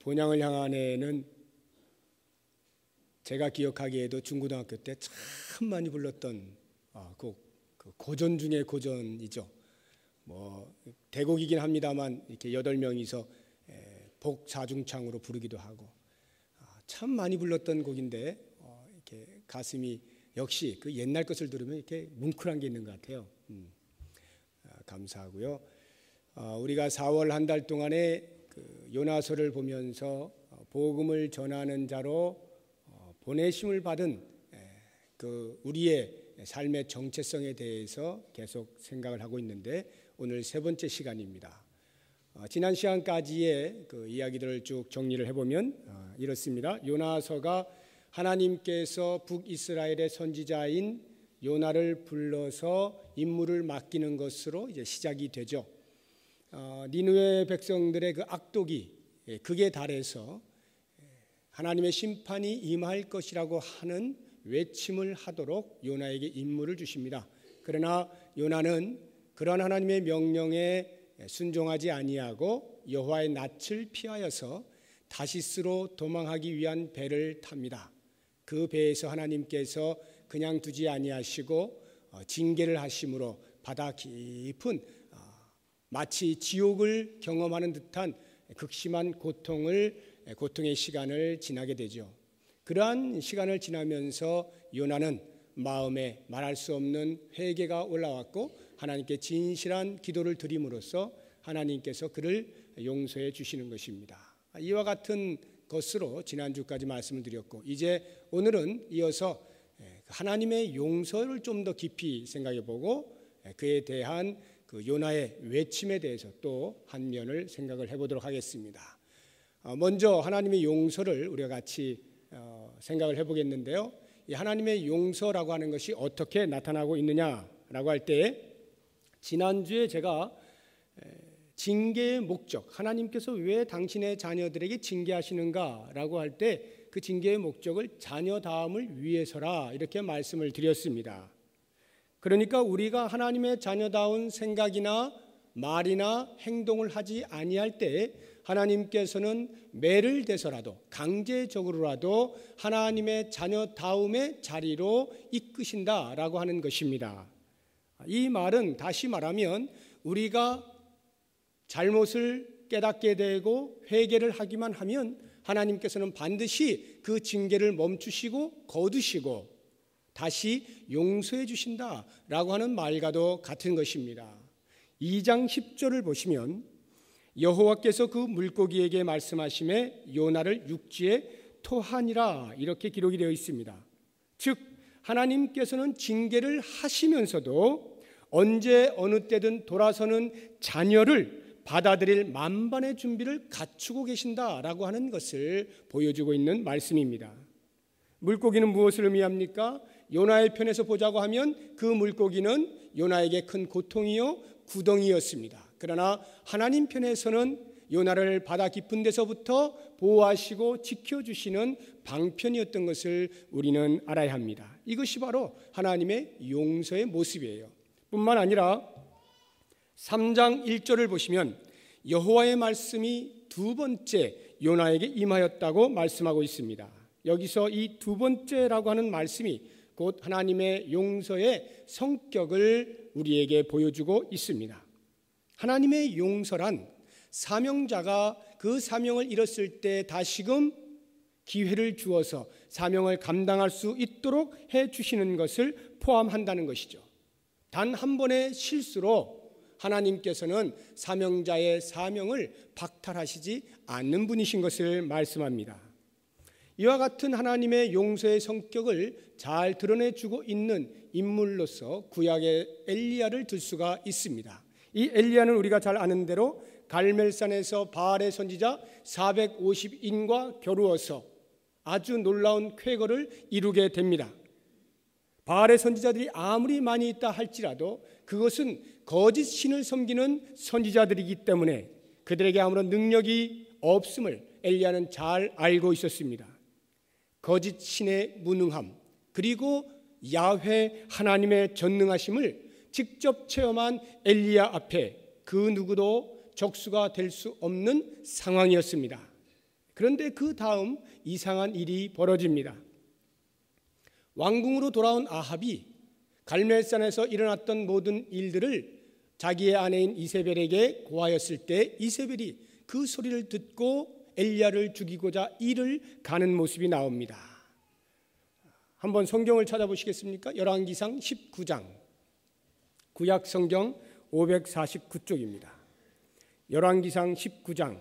본향을 향하네는 제가 기억하기에도 중고등학교 때 참 많이 불렀던 곡, 그 고전 중의 고전이죠. 뭐 대곡이긴 합니다만 이렇게 8명이서 복사중창으로 부르기도 하고 참 많이 불렀던 곡인데 이렇게 가슴이 역시 그 옛날 것을 들으면 이렇게 뭉클한 게 있는 것 같아요. 감사하고요. 우리가 4월 한 달 동안에 그 요나서를 보면서 복음을 전하는 자로 보내심을 받은 그 우리의 삶의 정체성에 대해서 계속 생각을 하고 있는데 오늘 세 번째 시간입니다. 지난 시간까지의 그 이야기들을 쭉 정리를 해보면 이렇습니다. 요나서가 하나님께서 북이스라엘의 선지자인 요나를 불러서 임무를 맡기는 것으로 이제 시작이 되죠. 니느웨 백성들의 그 악독이 극에 달해서 하나님의 심판이 임할 것이라고 하는 외침을 하도록 요나에게 임무를 주십니다. 그러나 요나는 그런 하나님의 명령에 순종하지 아니하고 여호와의 낯을 피하여서 다시스로 도망하기 위한 배를 탑니다. 그 배에서 하나님께서 그냥 두지 아니하시고 징계를 하심으로 바다 깊은 마치 지옥을 경험하는 듯한 극심한 고통의 시간을 지나게 되죠. 그러한 시간을 지나면서 요나는 마음에 말할 수 없는 회개가 올라왔고 하나님께 진실한 기도를 드림으로써 하나님께서 그를 용서해 주시는 것입니다. 이와 같은 것으로 지난주까지 말씀을 드렸고 이제 오늘은 이어서 하나님의 용서를 좀 더 깊이 생각해 보고 그에 대한 그 요나의 외침에 대해서 또 한 면을 생각을 해보도록 하겠습니다. 먼저 하나님의 용서를 우리가 같이 생각을 해보겠는데요. 이 하나님의 용서라고 하는 것이 어떻게 나타나고 있느냐라고 할 때 지난주에 제가 징계의 목적, 하나님께서 왜 당신의 자녀들에게 징계하시는가라고 할 때 그 징계의 목적을 자녀다움을 위해서라 이렇게 말씀을 드렸습니다. 그러니까 우리가 하나님의 자녀다운 생각이나 말이나 행동을 하지 아니할 때 하나님께서는 매를 대서라도 강제적으로라도 하나님의 자녀다움의 자리로 이끄신다라고 하는 것입니다. 이 말은 다시 말하면 우리가 잘못을 깨닫게 되고 회개를 하기만 하면 하나님께서는 반드시 그 징계를 멈추시고 거두시고 다시 용서해 주신다라고 하는 말과도 같은 것입니다. 2장 10절을 보시면 여호와께서 그 물고기에게 말씀하심에 요나를 육지에 토하니라 이렇게 기록이 되어 있습니다. 즉 하나님께서는 징계를 하시면서도 언제 어느 때든 돌아서는 자녀를 받아들일 만반의 준비를 갖추고 계신다라고 하는 것을 보여주고 있는 말씀입니다. 물고기는 무엇을 의미합니까? 요나의 편에서 보자고 하면 그 물고기는 요나에게 큰 고통이요 구덩이였습니다. 그러나 하나님 편에서는 요나를 바다 깊은 데서부터 보호하시고 지켜주시는 방편이었던 것을 우리는 알아야 합니다. 이것이 바로 하나님의 용서의 모습이에요. 뿐만 아니라 3장 1절을 보시면 여호와의 말씀이 두 번째 요나에게 임하였다고 말씀하고 있습니다. 여기서 이 두 번째라고 하는 말씀이 곧 하나님의 용서의 성격을 우리에게 보여주고 있습니다. 하나님의 용서란 사명자가 그 사명을 이뤘을 때 다시금 기회를 주어서 사명을 감당할 수 있도록 해주시는 것을 포함한다는 것이죠. 단 한 번의 실수로 하나님께서는 사명자의 사명을 박탈하시지 않는 분이신 것을 말씀합니다. 이와 같은 하나님의 용서의 성격을 잘 드러내주고 있는 인물로서 구약의 엘리야를 들 수가 있습니다. 이 엘리야는 우리가 잘 아는 대로 갈멜산에서 바알의 선지자 450인과 겨루어서 아주 놀라운 쾌거를 이루게 됩니다. 바알의 선지자들이 아무리 많이 있다 할지라도 그것은 거짓 신을 섬기는 선지자들이기 때문에 그들에게 아무런 능력이 없음을 엘리야는 잘 알고 있었습니다. 거짓 신의 무능함 그리고 야훼 하나님의 전능하심을 직접 체험한 엘리야 앞에 그 누구도 적수가 될 수 없는 상황이었습니다. 그런데 그 다음 이상한 일이 벌어집니다. 왕궁으로 돌아온 아합이 갈멜산에서 일어났던 모든 일들을 자기의 아내인 이세벨에게 고하였을 때 이세벨이 그 소리를 듣고 엘리야를 죽이고자 이를 가는 모습이 나옵니다. 한번 성경을 찾아보시겠습니까? 열왕기상 19장, 구약 성경 549쪽입니다. 열왕기상 19장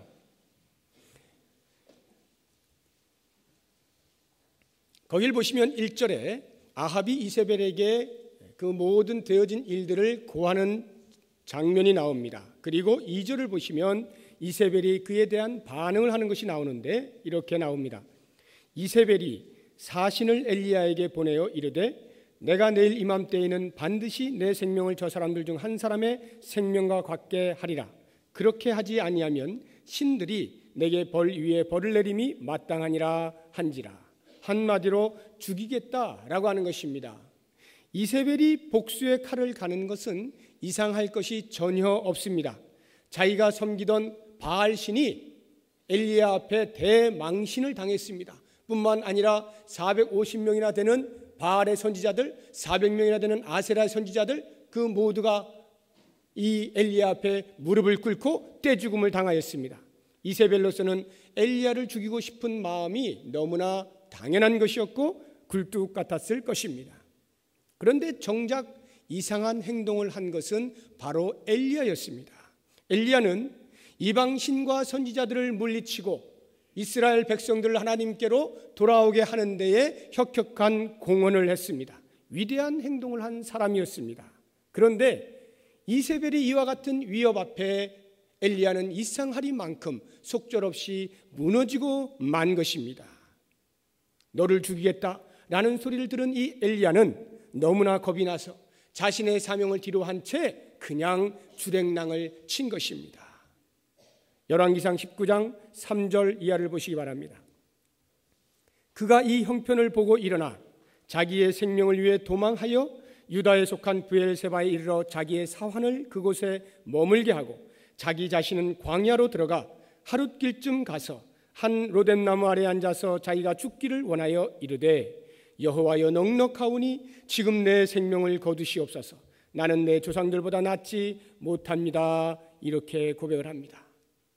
거길 보시면 1절에 아합이 이세벨에게 그 모든 되어진 일들을 고하는 장면이 나옵니다. 그리고 2절을 보시면 이세벨이 그에 대한 반응을 하는 것이 나오는데 이렇게 나옵니다. 이세벨이 사신을 엘리야에게 보내어 이르되 내가 내일 이맘때에는 반드시 내 생명을 저 사람들 중 한 사람의 생명과 같게 하리라. 그렇게 하지 아니하면 신들이 내게 벌 위에 벌을 내림이 마땅하니라 한지라. 한마디로 죽이겠다라고 하는 것입니다. 이세벨이 복수의 칼을 가는 것은 이상할 것이 전혀 없습니다. 자기가 섬기던 바알신이 엘리야 앞에 대망신을 당했습니다. 뿐만 아니라 450명이나 되는 바알의 선지자들, 400명이나 되는 아세라의 선지자들 그 모두가 이 엘리야 앞에 무릎을 꿇고 떼죽음을 당하였습니다. 이세벨로서는 엘리야를 죽이고 싶은 마음이 너무나 당연한 것이었고 굴뚝 같았을 것입니다. 그런데 정작 이상한 행동을 한 것은 바로 엘리야였습니다. 엘리야는 이방신과 선지자들을 물리치고 이스라엘 백성들을 하나님께로 돌아오게 하는 데에 혁혁한 공헌을 했습니다. 위대한 행동을 한 사람이었습니다. 그런데 이세벨이 이와 같은 위협 앞에 엘리야는 이상하리만큼 속절없이 무너지고 만 것입니다. 너를 죽이겠다라는 소리를 들은 이 엘리야는 너무나 겁이 나서 자신의 사명을 뒤로 한 채 그냥 주랭랑을 친 것입니다. 열왕기상 19장 3절 이하를 보시기 바랍니다. 그가 이 형편을 보고 일어나 자기의 생명을 위해 도망하여 유다에 속한 브엘세바에 이르러 자기의 사환을 그곳에 머물게 하고 자기 자신은 광야로 들어가 하룻길쯤 가서 한 로뎀나무 아래 앉아서 자기가 죽기를 원하여 이르되 여호와여 넉넉하오니 지금 내 생명을 거두시옵소서. 나는 내 조상들보다 낫지 못합니다. 이렇게 고백을 합니다.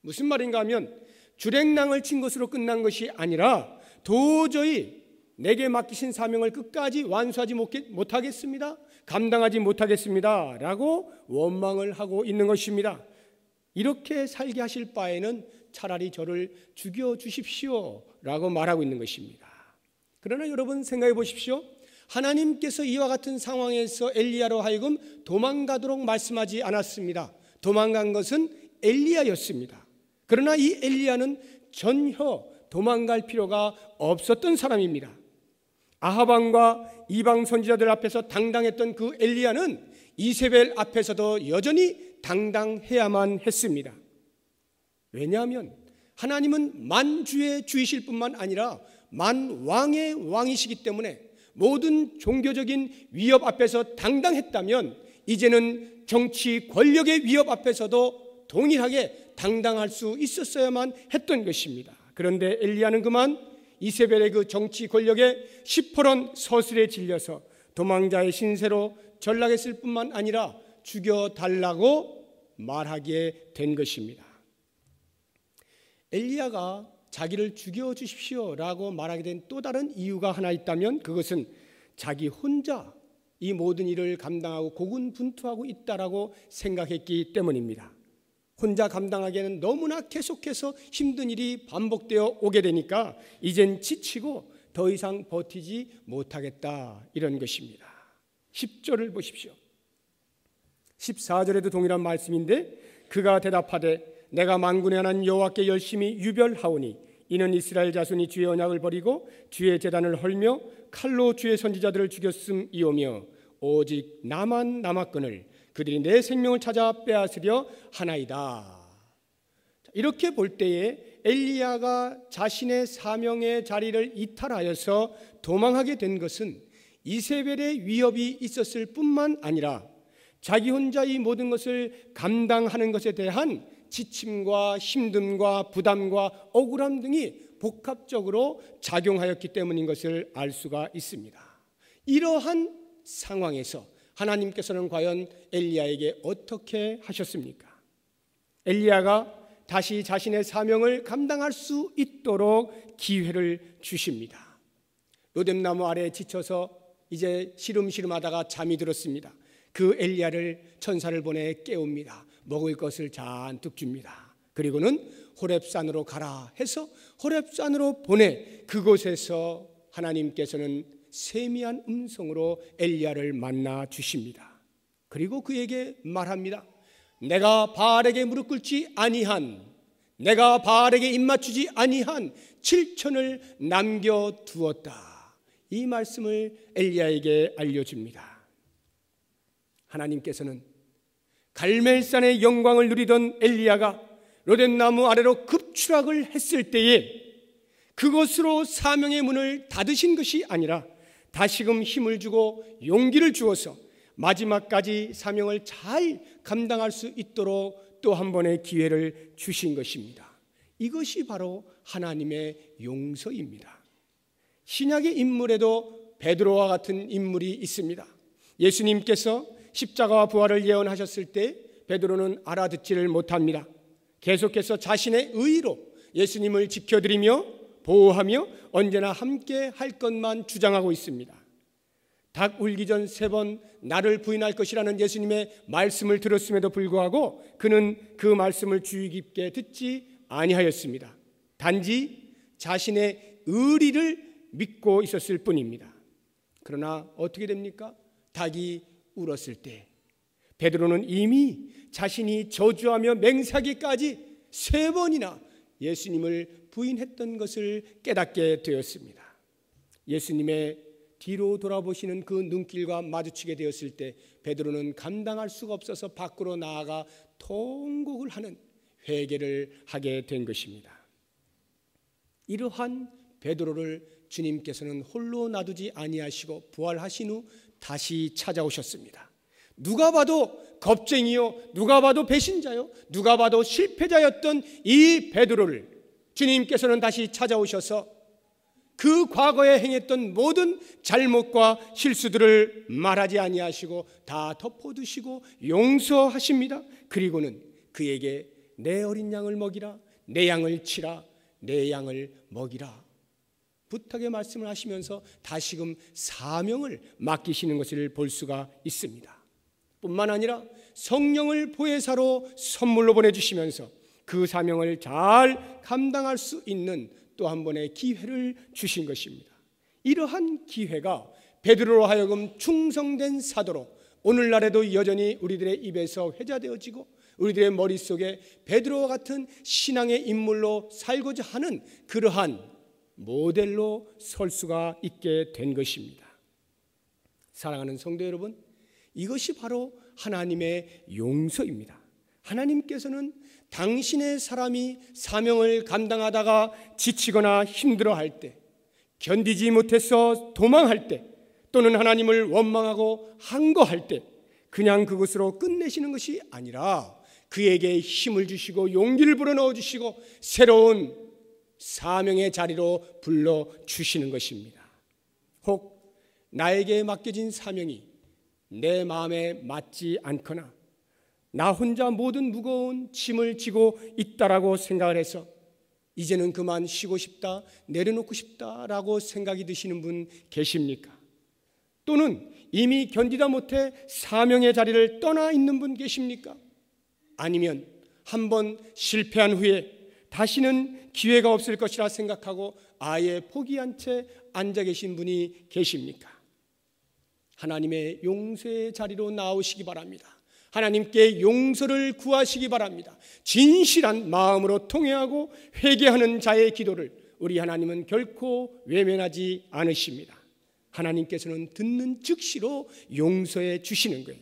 무슨 말인가 하면 주랭랑을 친 것으로 끝난 것이 아니라 도저히 내게 맡기신 사명을 끝까지 완수하지 못하겠습니다. 감당하지 못하겠습니다. 라고 원망을 하고 있는 것입니다. 이렇게 살게 하실 바에는 차라리 저를 죽여주십시오 라고 말하고 있는 것입니다. 그러나 여러분 생각해 보십시오. 하나님께서 이와 같은 상황에서 엘리야로 하여금 도망가도록 말씀하지 않았습니다. 도망간 것은 엘리야였습니다. 그러나 이 엘리야는 전혀 도망갈 필요가 없었던 사람입니다. 아합 왕과 이방 선지자들 앞에서 당당했던 그 엘리야는 이세벨 앞에서도 여전히 당당해야만 했습니다. 왜냐하면 하나님은 만주의 주이실 뿐만 아니라 만왕의 왕이시기 때문에 모든 종교적인 위협 앞에서 당당했다면 이제는 정치 권력의 위협 앞에서도 동일하게 당당할 수 있었어야만 했던 것입니다. 그런데 엘리야는 그만 이세벨의 그 정치 권력에 시퍼런 서슬에 질려서 도망자의 신세로 전락했을 뿐만 아니라 죽여달라고 말하게 된 것입니다. 엘리야가 자기를 죽여주십시오 라고 말하게 된 또 다른 이유가 하나 있다면 그것은 자기 혼자 이 모든 일을 감당하고 고군분투하고 있다라고 생각했기 때문입니다. 혼자 감당하기에는 너무나 계속해서 힘든 일이 반복되어 오게 되니까 이젠 지치고 더 이상 버티지 못하겠다 이런 것입니다. 10절을 보십시오. 14절에도 동일한 말씀인데 그가 대답하되 내가 만군의 하나님 여호와께 열심히 유별하오니 이는 이스라엘 자손이 주의 언약을 버리고 주의 제단을 헐며 칼로 주의 선지자들을 죽였음이오며 오직 나만 남았거늘 그들이 내 생명을 찾아 빼앗으려 하나이다. 이렇게 볼 때에 엘리야가 자신의 사명의 자리를 이탈하여서 도망하게 된 것은 이세벨의 위협이 있었을 뿐만 아니라 자기 혼자 이 모든 것을 감당하는 것에 대한 지침과 힘듦과 부담과 억울함 등이 복합적으로 작용하였기 때문인 것을 알 수가 있습니다. 이러한 상황에서 하나님께서는 과연 엘리야에게 어떻게 하셨습니까? 엘리야가 다시 자신의 사명을 감당할 수 있도록 기회를 주십니다. 로뎀나무 아래에 지쳐서 이제 시름시름하다가 잠이 들었습니다. 그 엘리야를 천사를 보내 깨웁니다. 먹을 것을 잔뜩 줍니다. 그리고는 호렙산으로 가라 해서 호렙산으로 보내 그곳에서 하나님께서는 세미한 음성으로 엘리야를 만나 주십니다. 그리고 그에게 말합니다. 내가 바알에게 무릎 꿇지 아니한, 내가 바알에게 입맞추지 아니한 7천을 남겨두었다. 이 말씀을 엘리야에게 알려줍니다. 하나님께서는 갈멜산의 영광을 누리던 엘리야가 로뎀나무 아래로 급추락을 했을 때에 그것으로 사명의 문을 닫으신 것이 아니라 다시금 힘을 주고 용기를 주어서 마지막까지 사명을 잘 감당할 수 있도록 또 한 번의 기회를 주신 것입니다. 이것이 바로 하나님의 용서입니다. 신약의 인물에도 베드로와 같은 인물이 있습니다. 예수님께서 십자가와 부활을 예언하셨을 때 베드로는 알아듣지를 못합니다. 계속해서 자신의 의로 예수님을 지켜드리며 보호하며 언제나 함께 할 것만 주장하고 있습니다. 닭 울기 전 3번 나를 부인할 것이라는 예수님의 말씀을 들었음에도 불구하고 그는 그 말씀을 주의 깊게 듣지 아니하였습니다. 단지 자신의 의리를 믿고 있었을 뿐입니다. 그러나 어떻게 됩니까? 닭이 울었을 때 베드로는 이미 자신이 저주하며 맹세하기까지 3번이나 예수님을 부인했던 것을 깨닫게 되었습니다. 예수님의 뒤로 돌아보시는 그 눈길과 마주치게 되었을 때 베드로는 감당할 수가 없어서 밖으로 나아가 통곡을 하는 회개를 하게 된 것입니다. 이러한 베드로를 주님께서는 홀로 놔두지 아니하시고 부활하신 후 다시 찾아오셨습니다. 누가 봐도 겁쟁이요, 누가 봐도 배신자요, 누가 봐도 실패자였던 이 베드로를 주님께서는 다시 찾아오셔서 그 과거에 행했던 모든 잘못과 실수들을 말하지 아니하시고 다 덮어두시고 용서하십니다. 그리고는 그에게 내 어린 양을 먹이라, 내 양을 치라, 내 양을 먹이라 부탁의 말씀을 하시면서 다시금 사명을 맡기시는 것을 볼 수가 있습니다. 뿐만 아니라 성령을 보혜사로 선물로 보내주시면서 그 사명을 잘 감당할 수 있는 또 한 번의 기회를 주신 것입니다. 이러한 기회가 베드로로 하여금 충성된 사도로 오늘날에도 여전히 우리들의 입에서 회자되어지고 우리들의 머릿속에 베드로와 같은 신앙의 인물로 살고자 하는 그러한 모델로 설 수가 있게 된 것입니다. 사랑하는 성도 여러분, 이것이 바로 하나님의 용서입니다. 하나님께서는 당신의 사람이 사명을 감당하다가 지치거나 힘들어할 때, 견디지 못해서 도망할 때, 또는 하나님을 원망하고 항거할 때 그냥 그것으로 끝내시는 것이 아니라 그에게 힘을 주시고 용기를 불어넣어 주시고 새로운 사명의 자리로 불러주시는 것입니다. 혹 나에게 맡겨진 사명이 내 마음에 맞지 않거나 나 혼자 모든 무거운 짐을 지고 있다라고 생각을 해서 이제는 그만 쉬고 싶다, 내려놓고 싶다라고 생각이 드시는 분 계십니까? 또는 이미 견디다 못해 사명의 자리를 떠나 있는 분 계십니까? 아니면 한번 실패한 후에 다시는 기회가 없을 것이라 생각하고 아예 포기한 채 앉아 계신 분이 계십니까? 하나님의 용서의 자리로 나오시기 바랍니다. 하나님께 용서를 구하시기 바랍니다. 진실한 마음으로 통회하고 회개하는 자의 기도를 우리 하나님은 결코 외면하지 않으십니다. 하나님께서는 듣는 즉시로 용서해 주시는 거예요.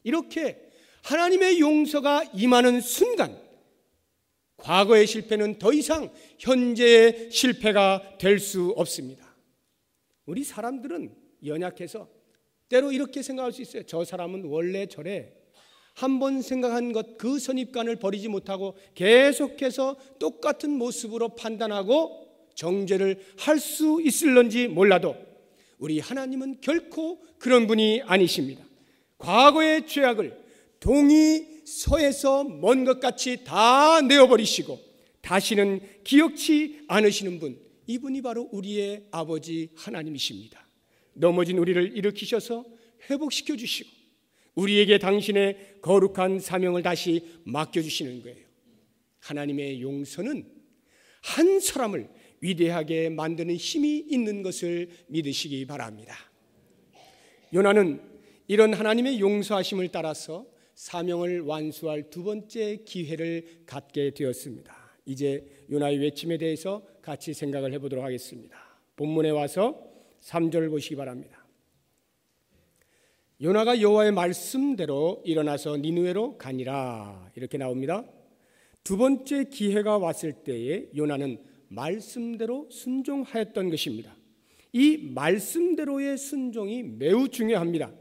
이렇게 하나님의 용서가 임하는 순간 과거의 실패는 더 이상 현재의 실패가 될 수 없습니다. 우리 사람들은 연약해서 때로 이렇게 생각할 수 있어요. 저 사람은 원래 저래. 한번 생각한 것 그 선입관을 버리지 못하고 계속해서 똑같은 모습으로 판단하고 정죄를 할 수 있을런지 몰라도 우리 하나님은 결코 그런 분이 아니십니다. 과거의 죄악을 동이 서에서 먼 것 같이 다 내어버리시고 다시는 기억치 않으시는 분, 이분이 바로 우리의 아버지 하나님이십니다. 넘어진 우리를 일으키셔서 회복시켜 주시고 우리에게 당신의 거룩한 사명을 다시 맡겨주시는 거예요. 하나님의 용서는 한 사람을 위대하게 만드는 힘이 있는 것을 믿으시기 바랍니다. 요나는 이런 하나님의 용서하심을 따라서 사명을 완수할 두 번째 기회를 갖게 되었습니다. 이제 요나의 외침에 대해서 같이 생각을 해보도록 하겠습니다. 본문에 와서 3절 보시기 바랍니다. 요나가 여호와의 말씀대로 일어나서 니느웨로 가니라, 이렇게 나옵니다. 두 번째 기회가 왔을 때에 요나는 말씀대로 순종하였던 것입니다. 이 말씀대로의 순종이 매우 중요합니다.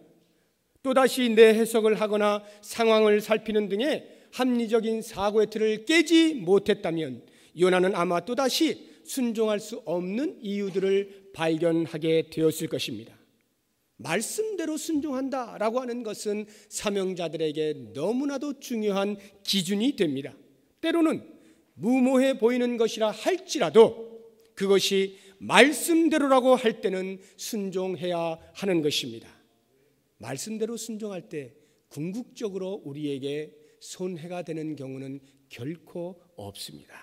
또다시 내 해석을 하거나 상황을 살피는 등의 합리적인 사고의 틀을 깨지 못했다면 요나는 아마 또다시 순종할 수 없는 이유들을 발견하게 되었을 것입니다. 말씀대로 순종한다라고 하는 것은 사명자들에게 너무나도 중요한 기준이 됩니다. 때로는 무모해 보이는 것이라 할지라도 그것이 말씀대로라고 할 때는 순종해야 하는 것입니다. 말씀대로 순종할 때 궁극적으로 우리에게 손해가 되는 경우는 결코 없습니다.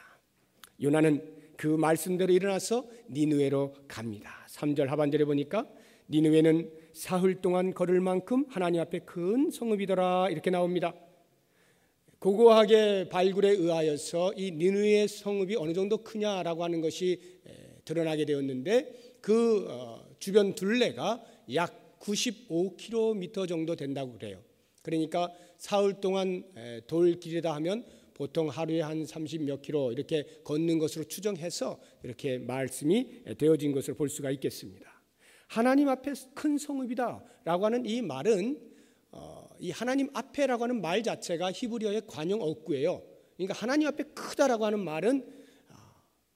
요나는 그 말씀대로 일어나서 니느웨로 갑니다. 3절 하반절에 보니까 니느웨는 사흘 동안 걸을 만큼 하나님 앞에 큰 성읍이더라, 이렇게 나옵니다. 고고하게 발굴에 의하여서 이 니느웨 성읍이 어느 정도 크냐라고 하는 것이 드러나게 되었는데 그 주변 둘레가 약 95km 정도 된다고 그래요. 그러니까 사흘 동안 돌길이다 하면 보통 하루에 한 30몇 킬로 이렇게 걷는 것으로 추정해서 이렇게 말씀이 되어진 것을 볼 수가 있겠습니다. 하나님 앞에 큰 성읍이다라고 하는 이 말은 이 하나님 앞에라고 하는 말 자체가 히브리어의 관용 어구예요. 그러니까 하나님 앞에 크다라고 하는 말은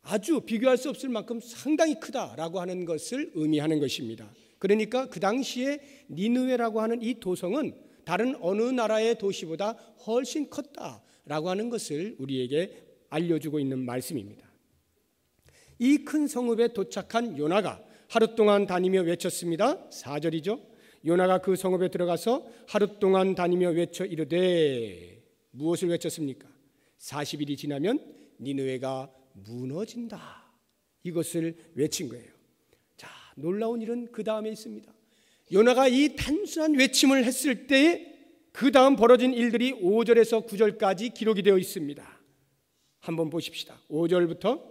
아주 비교할 수 없을 만큼 상당히 크다라고 하는 것을 의미하는 것입니다. 그러니까 그 당시에 니느웨라고 하는 이 도성은 다른 어느 나라의 도시보다 훨씬 컸다라고 하는 것을 우리에게 알려주고 있는 말씀입니다. 이 큰 성읍에 도착한 요나가 하루 동안 다니며 외쳤습니다. 4절이죠. 요나가 그 성읍에 들어가서 하루 동안 다니며 외쳐 이르되, 무엇을 외쳤습니까? 40일이 지나면 니느웨가 무너진다, 이것을 외친 거예요. 자, 놀라운 일은 그 다음에 있습니다. 요나가 이 단순한 외침을 했을 때에 그 다음 벌어진 일들이 5절에서 9절까지 기록이 되어 있습니다. 한번 보십시다. 5절부터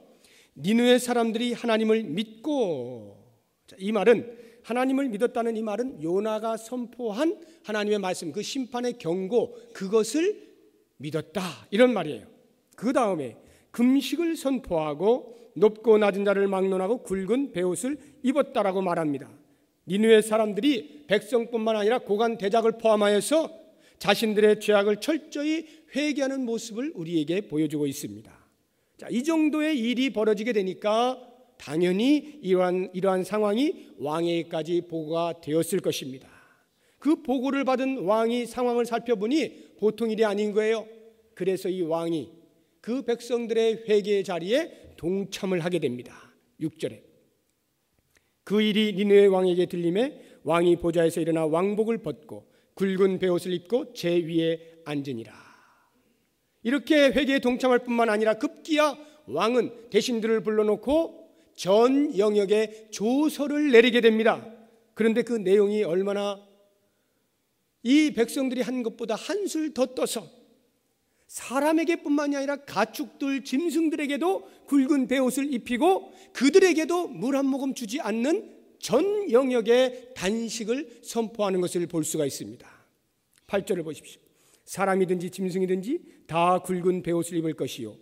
니느웨 사람들이 하나님을 믿고, 자, 이 말은 하나님을 믿었다는 이 말은 요나가 선포한 하나님의 말씀, 그 심판의 경고, 그것을 믿었다, 이런 말이에요. 그 다음에 금식을 선포하고 높고 낮은 자를 막론하고 굵은 베옷을 입었다라고 말합니다. 니느웨 사람들이 백성뿐만 아니라 고관 대작을 포함하여서 자신들의 죄악을 철저히 회개하는 모습을 우리에게 보여주고 있습니다. 자, 이 정도의 일이 벌어지게 되니까 당연히 이러한 상황이 왕에게까지 보고가 되었을 것입니다. 그 보고를 받은 왕이 상황을 살펴보니 보통 일이 아닌 거예요. 그래서 이 왕이 그 백성들의 회개의 자리에 동참을 하게 됩니다. 6절에 그 일이 니느웨 왕에게 들림에 왕이 보좌에서 일어나 왕복을 벗고 굵은 베옷을 입고 제 위에 앉으니라. 이렇게 회개에 동참할 뿐만 아니라 급기야 왕은 대신들을 불러놓고 전 영역에 조서를 내리게 됩니다. 그런데 그 내용이 얼마나 이 백성들이 한 것보다 한술 더 떠서 사람에게 뿐만이 아니라 가축들, 짐승들에게도 굵은 베옷을 입히고 그들에게도 물 한 모금 주지 않는 전 영역의 단식을 선포하는 것을 볼 수가 있습니다. 8절을 보십시오. 사람이든지 짐승이든지 다 굵은 베옷을 입을 것이요,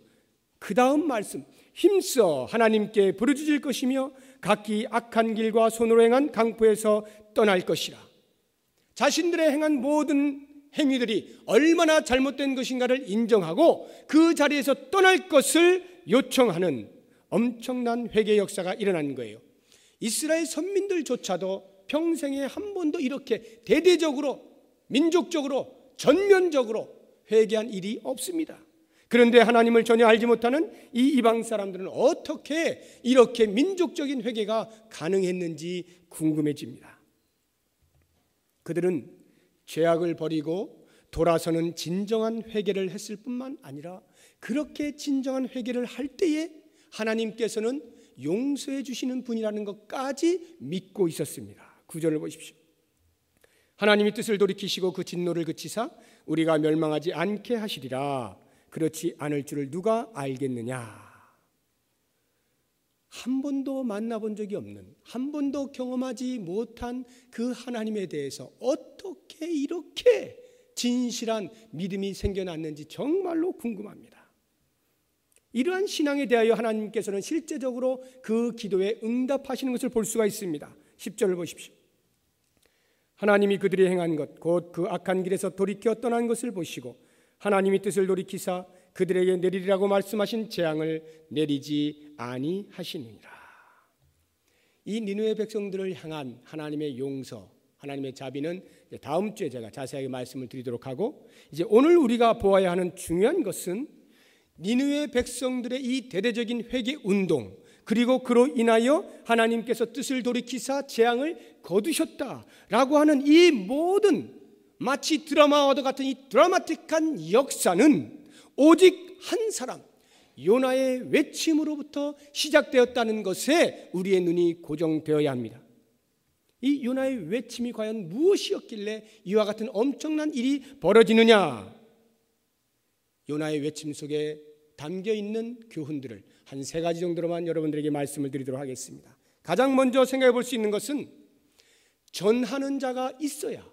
그 다음 말씀, 힘써 하나님께 부르짖을 것이며 각기 악한 길과 손으로 행한 강포에서 떠날 것이라. 자신들의 행한 모든 행위들이 얼마나 잘못된 것인가를 인정하고 그 자리에서 떠날 것을 요청하는 엄청난 회개 역사가 일어난 거예요. 이스라엘 선민들조차도 평생에 한 번도 이렇게 대대적으로, 민족적으로, 전면적으로 회개한 일이 없습니다. 그런데 하나님을 전혀 알지 못하는 이 이방 사람들은 어떻게 이렇게 민족적인 회개가 가능했는지 궁금해집니다. 그들은 죄악을 버리고 돌아서는 진정한 회개를 했을 뿐만 아니라 그렇게 진정한 회개를 할 때에 하나님께서는 용서해 주시는 분이라는 것까지 믿고 있었습니다. 9절을 보십시오. 하나님이 뜻을 돌이키시고 그 진노를 그치사 우리가 멸망하지 않게 하시리라. 그렇지 않을 줄을 누가 알겠느냐. 한 번도 만나본 적이 없는, 한 번도 경험하지 못한 그 하나님에 대해서 어떻게 이렇게 진실한 믿음이 생겨났는지 정말로 궁금합니다. 이러한 신앙에 대하여 하나님께서는 실제적으로 그 기도에 응답하시는 것을 볼 수가 있습니다. 10절을 보십시오. 하나님이 그들이 행한 것 곧 그 악한 길에서 돌이켜 떠난 것을 보시고 하나님이 뜻을 돌이키사 그들에게 내리리라고 말씀하신 재앙을 내리지 아니하시느니라. 이 니느웨 백성들을 향한 하나님의 용서, 하나님의 자비는 다음 주에 제가 자세하게 말씀을 드리도록 하고, 이제 오늘 우리가 보아야 하는 중요한 것은 니느웨 백성들의 이 대대적인 회개 운동, 그리고 그로 인하여 하나님께서 뜻을 돌이키사 재앙을 거두셨다라고 하는 이 모든 마치 드라마와도 같은 이 드라마틱한 역사는 오직 한 사람, 요나의 외침으로부터 시작되었다는 것에 우리의 눈이 고정되어야 합니다. 이 요나의 외침이 과연 무엇이었길래 이와 같은 엄청난 일이 벌어지느냐? 요나의 외침 속에 담겨있는 교훈들을 한 3가지 정도로만 여러분들에게 말씀을 드리도록 하겠습니다. 가장 먼저 생각해 볼 수 있는 것은 전하는 자가 있어야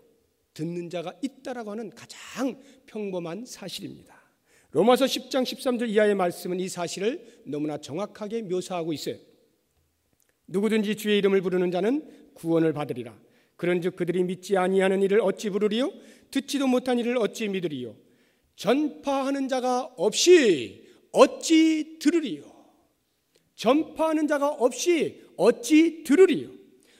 듣는 자가 있다라고 하는 가장 평범한 사실입니다. 로마서 10장 13절 이하의 말씀은 이 사실을 너무나 정확하게 묘사하고 있어요. 누구든지 주의 이름을 부르는 자는 구원을 받으리라. 그런즉 그들이 믿지 아니하는 일을 어찌 부르리요? 듣지도 못한 일을 어찌 믿으리요? 전파하는 자가 없이 어찌 들으리요? 전파하는 자가 없이 어찌 들으리요?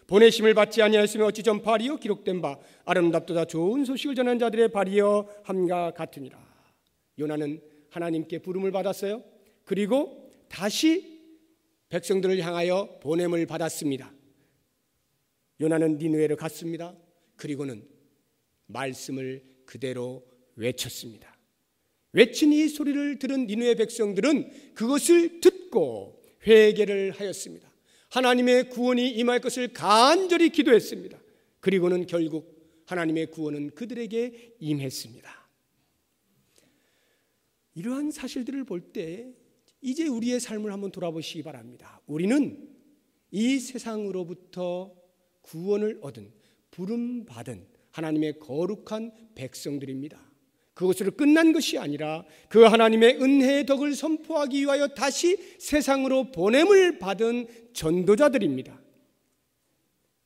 보내심을 받지 아니하였으면 어찌 전파하리요? 기록된 바 아름답도다 좋은 소식을 전하는 자들의 발이여 함과 같으니라. 요나는 하나님께 부름을 받았어요. 그리고 다시 백성들을 향하여 보냄을 받았습니다. 요나는 니느웨로 갔습니다. 그리고는 말씀을 그대로 외쳤습니다. 외친 이 소리를 들은 니느웨 백성들은 그것을 듣고 회개를 하였습니다. 하나님의 구원이 임할 것을 간절히 기도했습니다. 그리고는 결국 하나님의 구원은 그들에게 임했습니다. 이러한 사실들을 볼 때 이제 우리의 삶을 한번 돌아보시기 바랍니다. 우리는 이 세상으로부터 구원을 얻은 부름받은 하나님의 거룩한 백성들입니다. 그것으로 끝난 것이 아니라 그 하나님의 은혜의 덕을 선포하기 위하여 다시 세상으로 보냄을 받은 전도자들입니다.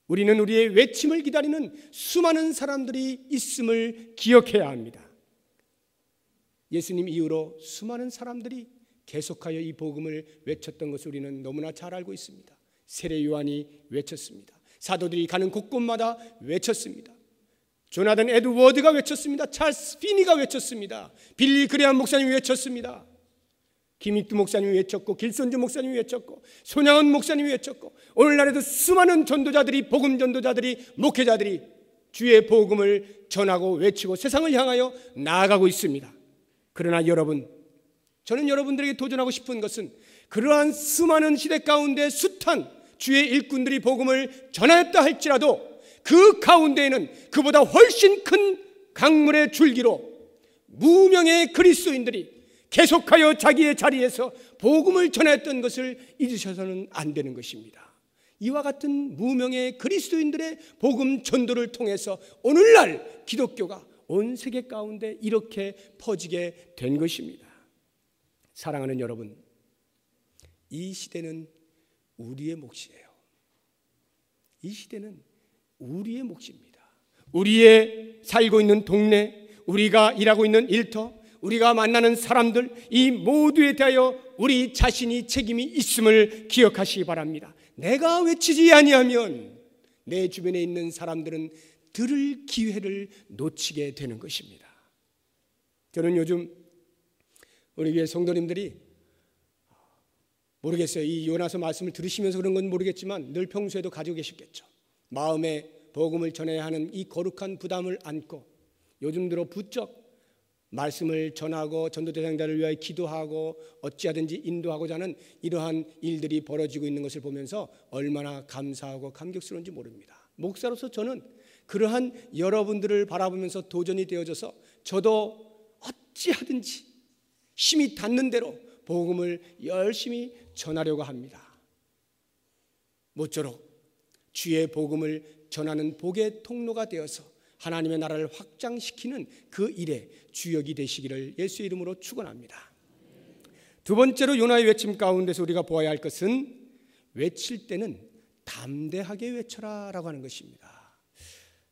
우리는 우리의 외침을 기다리는 수많은 사람들이 있음을 기억해야 합니다. 예수님 이후로 수많은 사람들이 계속하여 이 복음을 외쳤던 것을 우리는 너무나 잘 알고 있습니다. 세례 요한이 외쳤습니다. 사도들이 가는 곳곳마다 외쳤습니다. 조나단 에드워드가 외쳤습니다. 찰스 피니가 외쳤습니다. 빌리 그레함 목사님이 외쳤습니다. 김익두 목사님이 외쳤고 길선주 목사님이 외쳤고 손양원 목사님이 외쳤고 오늘날에도 수많은 전도자들이 복음 전도자들이 목회자들이 주의 복음을 전하고 외치고 세상을 향하여 나아가고 있습니다. 그러나 여러분, 저는 여러분들에게 도전하고 싶은 것은 그러한 수많은 시대 가운데 숱한 주의 일꾼들이 복음을 전하였다 할지라도 그 가운데에는 그보다 훨씬 큰 강물의 줄기로 무명의 그리스도인들이 계속하여 자기의 자리에서 복음을 전했던 것을 잊으셔서는 안 되는 것입니다. 이와 같은 무명의 그리스도인들의 복음 전도를 통해서 오늘날 기독교가 온 세계 가운데 이렇게 퍼지게 된 것입니다. 사랑하는 여러분, 이 시대는 우리의 몫이에요. 이 시대는 우리의 몫입니다. 우리의 살고 있는 동네, 우리가 일하고 있는 일터, 우리가 만나는 사람들, 이 모두에 대하여 우리 자신이 책임이 있음을 기억하시기 바랍니다. 내가 외치지 아니하면 내 주변에 있는 사람들은 들을 기회를 놓치게 되는 것입니다. 저는 요즘 우리 교회 성도님들이 모르겠어요. 이 요나서 말씀을 들으시면서 그런 건 모르겠지만 늘 평소에도 가지고 계셨겠죠. 마음에 복음을 전해야 하는 이 거룩한 부담을 안고 요즘 들어 부쩍 말씀을 전하고 전도 대상자를 위하여 기도하고 어찌하든지 인도하고자 하는 이러한 일들이 벌어지고 있는 것을 보면서 얼마나 감사하고 감격스러운지 모릅니다. 목사로서 저는 그러한 여러분들을 바라보면서 도전이 되어져서 저도 어찌하든지 힘이 닿는 대로 복음을 열심히 전하려고 합니다. 모쪼록 주의 복음을 전하는 복의 통로가 되어서 하나님의 나라를 확장시키는 그 일에 주역이 되시기를 예수의 이름으로 축원합니다. 두 번째로 요나의 외침 가운데서 우리가 보아야 할 것은 외칠 때는 담대하게 외쳐라 라고 하는 것입니다.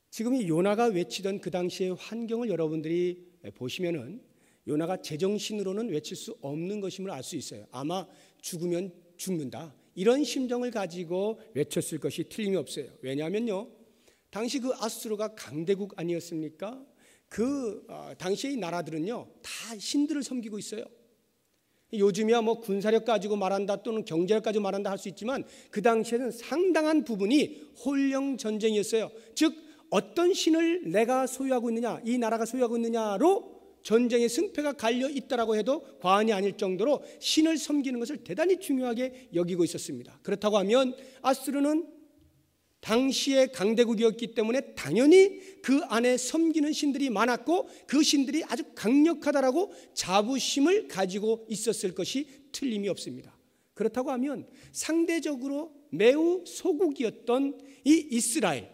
지금 이 요나가 외치던 그 당시의 환경을 여러분들이 보시면은 요나가 제정신으로는 외칠 수 없는 것임을 알 수 있어요. 아마 죽으면 죽는다 이런 심정을 가지고 외쳤을 것이 틀림이 없어요. 왜냐하면요, 당시 그 아수르가 강대국 아니었습니까? 그 당시의 나라들은요 다 신들을 섬기고 있어요. 요즘이야 뭐 군사력 가지고 말한다 또는 경제력 가지고 말한다 할 수 있지만 그 당시에는 상당한 부분이 홀령 전쟁이었어요. 즉 어떤 신을 내가 소유하고 있느냐, 이 나라가 소유하고 있느냐로 전쟁의 승패가 갈려 있다라고 해도 과언이 아닐 정도로 신을 섬기는 것을 대단히 중요하게 여기고 있었습니다. 그렇다고 하면 아수르는 당시의 강대국이었기 때문에 당연히 그 안에 섬기는 신들이 많았고 그 신들이 아주 강력하다라고 자부심을 가지고 있었을 것이 틀림이 없습니다. 그렇다고 하면 상대적으로 매우 소국이었던 이 이스라엘,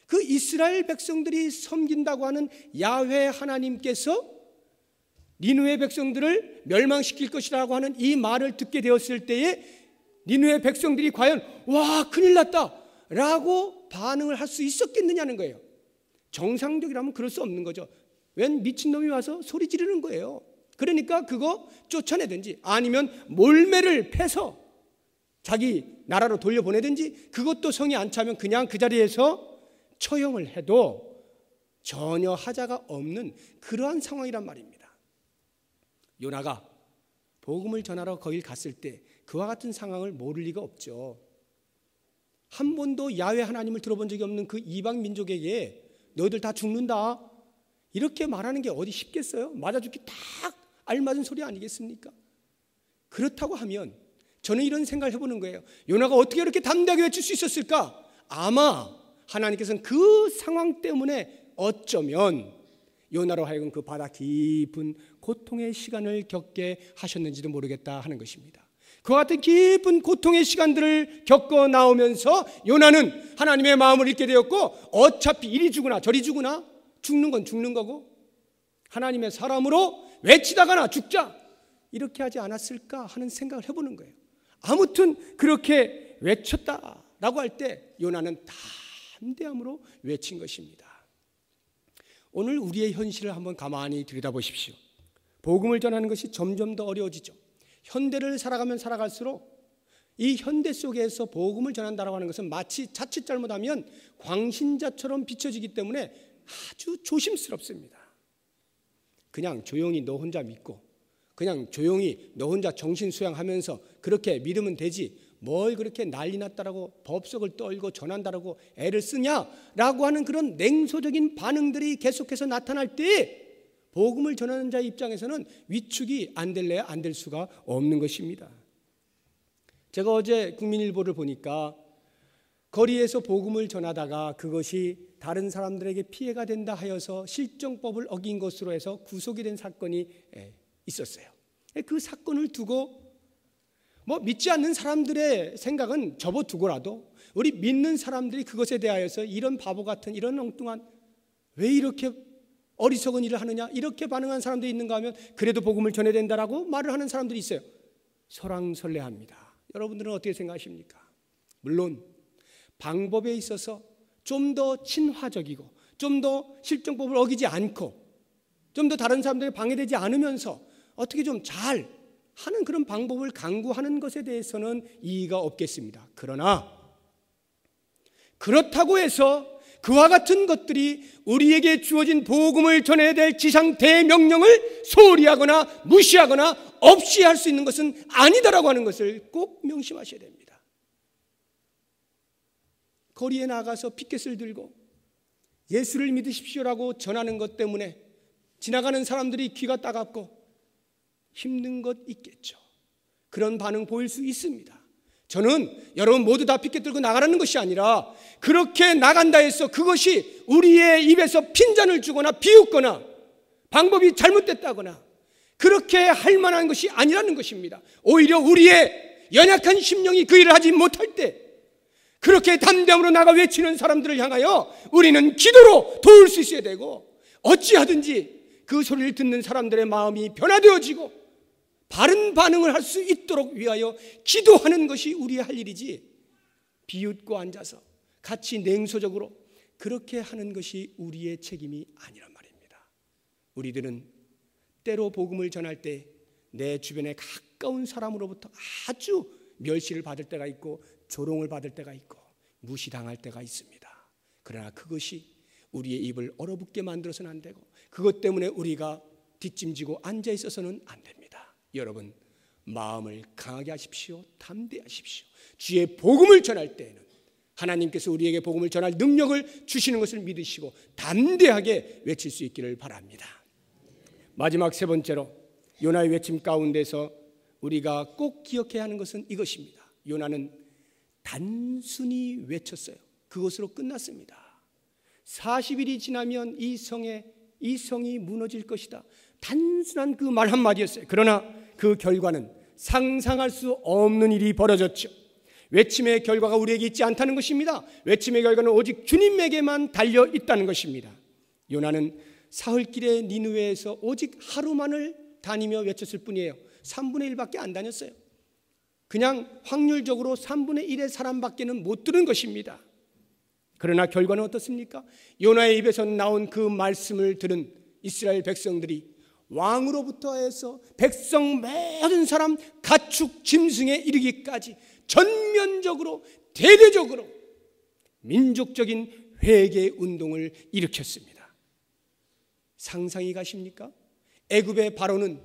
그 이스라엘 백성들이 섬긴다고 하는 야훼 하나님께서 니느웨 백성들을 멸망시킬 것이라고 하는 이 말을 듣게 되었을 때에 니느웨 백성들이 과연 와 큰일 났다 라고 반응을 할 수 있었겠느냐는 거예요. 정상적이라면 그럴 수 없는 거죠. 웬 미친놈이 와서 소리 지르는 거예요. 그러니까 그거 쫓아내든지 아니면 몰매를 패서 자기 나라로 돌려보내든지 그것도 성이 안 차면 그냥 그 자리에서 처형을 해도 전혀 하자가 없는 그러한 상황이란 말입니다. 요나가 복음을 전하러 거길 갔을 때 그와 같은 상황을 모를 리가 없죠. 한 번도 야훼 하나님을 들어본 적이 없는 그 이방 민족에게 너희들 다 죽는다 이렇게 말하는 게 어디 쉽겠어요? 맞아 죽기 딱 알맞은 소리 아니겠습니까? 그렇다고 하면 저는 이런 생각을 해보는 거예요. 요나가 어떻게 이렇게 담대하게 외칠 수 있었을까? 아마 하나님께서는 그 상황 때문에 어쩌면 요나로 하여금 그 바다 깊은 고통의 시간을 겪게 하셨는지도 모르겠다 하는 것입니다. 그와 같은 깊은 고통의 시간들을 겪어 나오면서 요나는 하나님의 마음을 읽게 되었고 어차피 이리 죽으나 저리 죽으나 죽는 건 죽는 거고 하나님의 사람으로 외치다가나 죽자 이렇게 하지 않았을까 하는 생각을 해보는 거예요. 아무튼 그렇게 외쳤다라고 할 때 요나는 담대함으로 외친 것입니다. 오늘 우리의 현실을 한번 가만히 들여다보십시오. 복음을 전하는 것이 점점 더 어려워지죠. 현대를 살아가면 살아갈수록 이 현대 속에서 복음을 전한다고 하는 것은 마치 자칫 잘못하면 광신자처럼 비춰지기 때문에 아주 조심스럽습니다. 그냥 조용히 너 혼자 믿고 그냥 조용히 너 혼자 정신 수양하면서 그렇게 믿으면 되지 뭘 그렇게 난리 났다라고 법석을 떨고 전한다라고 애를 쓰냐라고 하는 그런 냉소적인 반응들이 계속해서 나타날 때 복음을 전하는 자의 입장에서는 위축이 안 될래야 안 될 수가 없는 것입니다. 제가 어제 국민일보를 보니까 거리에서 복음을 전하다가 그것이 다른 사람들에게 피해가 된다 하여서 실정법을 어긴 것으로 해서 구속이 된 사건이 있었어요. 그 사건을 두고 믿지 않는 사람들의 생각은 접어두고라도 우리 믿는 사람들이 그것에 대하여서 이런 바보 같은 이런 엉뚱한 왜 이렇게 어리석은 일을 하느냐 이렇게 반응한 사람들이 있는가 하면 그래도 복음을 전해야 된다라고 말을 하는 사람들이 있어요. 설왕설래합니다. 여러분들은 어떻게 생각하십니까? 물론 방법에 있어서 좀 더 친화적이고 좀 더 실정법을 어기지 않고 좀 더 다른 사람들에게 방해되지 않으면서 어떻게 좀 잘 하는 그런 방법을 강구하는 것에 대해서는 이의가 없겠습니다. 그러나 그렇다고 해서 그와 같은 것들이 우리에게 주어진 복음을 전해야 될 지상 대명령을 소홀히 하거나 무시하거나 없이 할 수 있는 것은 아니다라고 하는 것을 꼭 명심하셔야 됩니다. 거리에 나가서 피켓을 들고 예수를 믿으십시오라고 전하는 것 때문에 지나가는 사람들이 귀가 따갑고 힘든 것 있겠죠. 그런 반응 보일 수 있습니다. 저는 여러분 모두 다 피켓 들고 나가라는 것이 아니라 그렇게 나간다 해서 그것이 우리의 입에서 핀잔을 주거나 비웃거나 방법이 잘못됐다거나 그렇게 할 만한 것이 아니라는 것입니다. 오히려 우리의 연약한 심령이 그 일을 하지 못할 때 그렇게 담대함으로 나가 외치는 사람들을 향하여 우리는 기도로 도울 수 있어야 되고 어찌하든지 그 소리를 듣는 사람들의 마음이 변화되어지고 바른 반응을 할 수 있도록 위하여 기도하는 것이 우리의 할 일이지 비웃고 앉아서 같이 냉소적으로 그렇게 하는 것이 우리의 책임이 아니란 말입니다. 우리들은 때로 복음을 전할 때 내 주변에 가까운 사람으로부터 아주 멸시를 받을 때가 있고 조롱을 받을 때가 있고 무시당할 때가 있습니다. 그러나 그것이 우리의 입을 얼어붙게 만들어서는 안 되고 그것 때문에 우리가 뒷짐지고 앉아 있어서는 안 됩니다. 여러분 마음을 강하게 하십시오. 담대하십시오. 주의 복음을 전할 때에는 하나님께서 우리에게 복음을 전할 능력을 주시는 것을 믿으시고 담대하게 외칠 수 있기를 바랍니다. 마지막 세 번째로 요나의 외침 가운데서 우리가 꼭 기억해야 하는 것은 이것입니다. 요나는 단순히 외쳤어요. 그것으로 끝났습니다. 40일이 지나면 이 성이 무너질 것이다. 단순한 그 말 한마디였어요. 그러나 그 결과는 상상할 수 없는 일이 벌어졌죠. 외침의 결과가 우리에게 있지 않다는 것입니다. 외침의 결과는 오직 주님에게만 달려 있다는 것입니다. 요나는 사흘길의 니느웨에서 오직 하루만을 다니며 외쳤을 뿐이에요. 3분의 1밖에 안 다녔어요. 그냥 확률적으로 3분의 1의 사람밖에는 못 들은 것입니다. 그러나 결과는 어떻습니까? 요나의 입에서 나온 그 말씀을 들은 이스라엘 백성들이 왕으로부터 해서 백성 모든 사람 가축 짐승에 이르기까지 전면적으로 대대적으로 민족적인 회개 운동을 일으켰습니다. 상상이 가십니까? 애굽의 바로는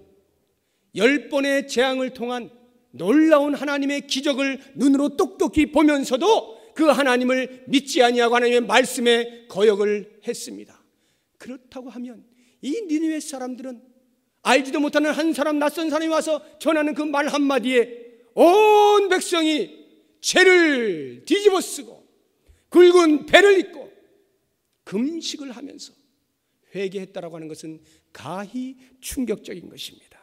10번의 재앙을 통한 놀라운 하나님의 기적을 눈으로 똑똑히 보면서도 그 하나님을 믿지 아니하고 하나님의 말씀에 거역을 했습니다. 그렇다고 하면 이 니느웨 사람들은 알지도 못하는 한 사람, 낯선 사람이 와서 전하는 그 말 한마디에 온 백성이 죄를 뒤집어 쓰고 굵은 배를 입고 금식을 하면서 회개했다라고 하는 것은 가히 충격적인 것입니다.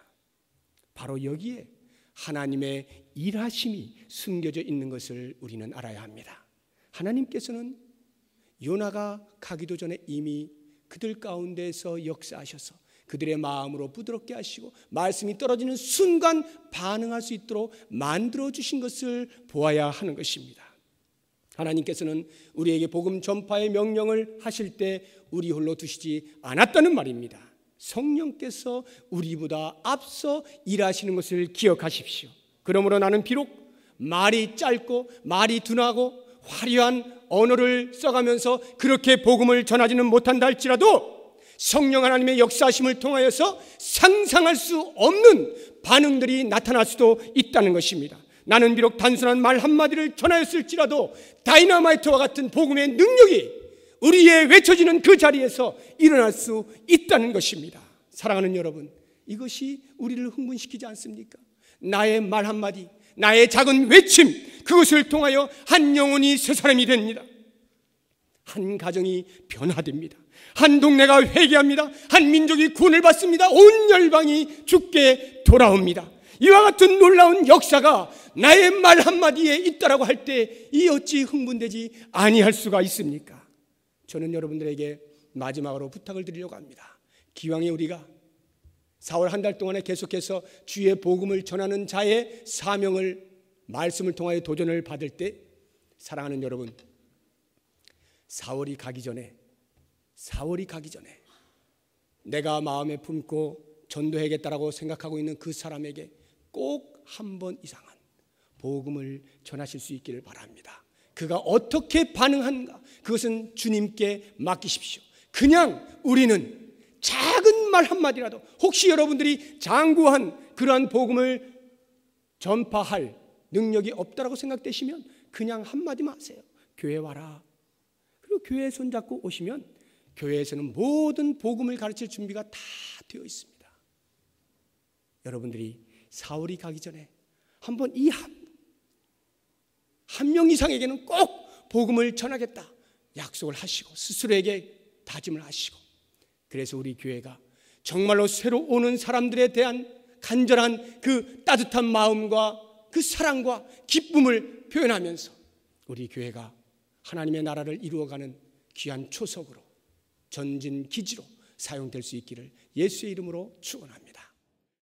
바로 여기에 하나님의 일하심이 숨겨져 있는 것을 우리는 알아야 합니다. 하나님께서는 요나가 가기도 전에 이미 그들 가운데서 역사하셔서 그들의 마음으로 부드럽게 하시고 말씀이 떨어지는 순간 반응할 수 있도록 만들어주신 것을 보아야 하는 것입니다. 하나님께서는 우리에게 복음 전파의 명령을 하실 때 우리 홀로 두시지 않았다는 말입니다. 성령께서 우리보다 앞서 일하시는 것을 기억하십시오. 그러므로 나는 비록 말이 짧고 말이 둔하고 화려한 언어를 써가면서 그렇게 복음을 전하지는 못한다 할지라도 성령 하나님의 역사하심을 통하여서 상상할 수 없는 반응들이 나타날 수도 있다는 것입니다. 나는 비록 단순한 말 한마디를 전하였을지라도 다이너마이트와 같은 복음의 능력이 우리의 외쳐지는 그 자리에서 일어날 수 있다는 것입니다. 사랑하는 여러분, 이것이 우리를 흥분시키지 않습니까? 나의 말 한마디, 나의 작은 외침, 그것을 통하여 한 영혼이 새 사람이 됩니다. 한 가정이 변화됩니다. 한 동네가 회개합니다. 한 민족이 구원을 받습니다. 온 열방이 주께 돌아옵니다. 이와 같은 놀라운 역사가 나의 말 한마디에 있다라고 할 때 이 어찌 흥분되지 아니할 수가 있습니까? 저는 여러분들에게 마지막으로 부탁을 드리려고 합니다. 기왕에 우리가 4월 한 달 동안에 계속해서 주의 복음을 전하는 자의 사명을 말씀을 통하여 도전을 받을 때 사랑하는 여러분, 4월이 가기 전에 4월이 가기 전에 내가 마음에 품고 전도해야겠다라고 생각하고 있는 그 사람에게 꼭 한 번 이상은 복음을 전하실 수 있기를 바랍니다. 그가 어떻게 반응하는가, 그것은 주님께 맡기십시오. 그냥 우리는 작은 말 한마디라도, 혹시 여러분들이 장구한 그러한 복음을 전파할 능력이 없다라고 생각되시면 그냥 한마디만 하세요. 교회 와라. 그리고 교회에 손잡고 오시면 교회에서는 모든 복음을 가르칠 준비가 다 되어 있습니다. 여러분들이 4월이 가기 전에 한번 이 한 명 이상에게는 꼭 복음을 전하겠다 약속을 하시고 스스로에게 다짐을 하시고, 그래서 우리 교회가 정말로 새로 오는 사람들에 대한 간절한 그 따뜻한 마음과 그 사랑과 기쁨을 표현하면서 우리 교회가 하나님의 나라를 이루어가는 귀한 초석으로, 전진 기지로 사용될 수 있기를 예수의 이름으로 축원합니다.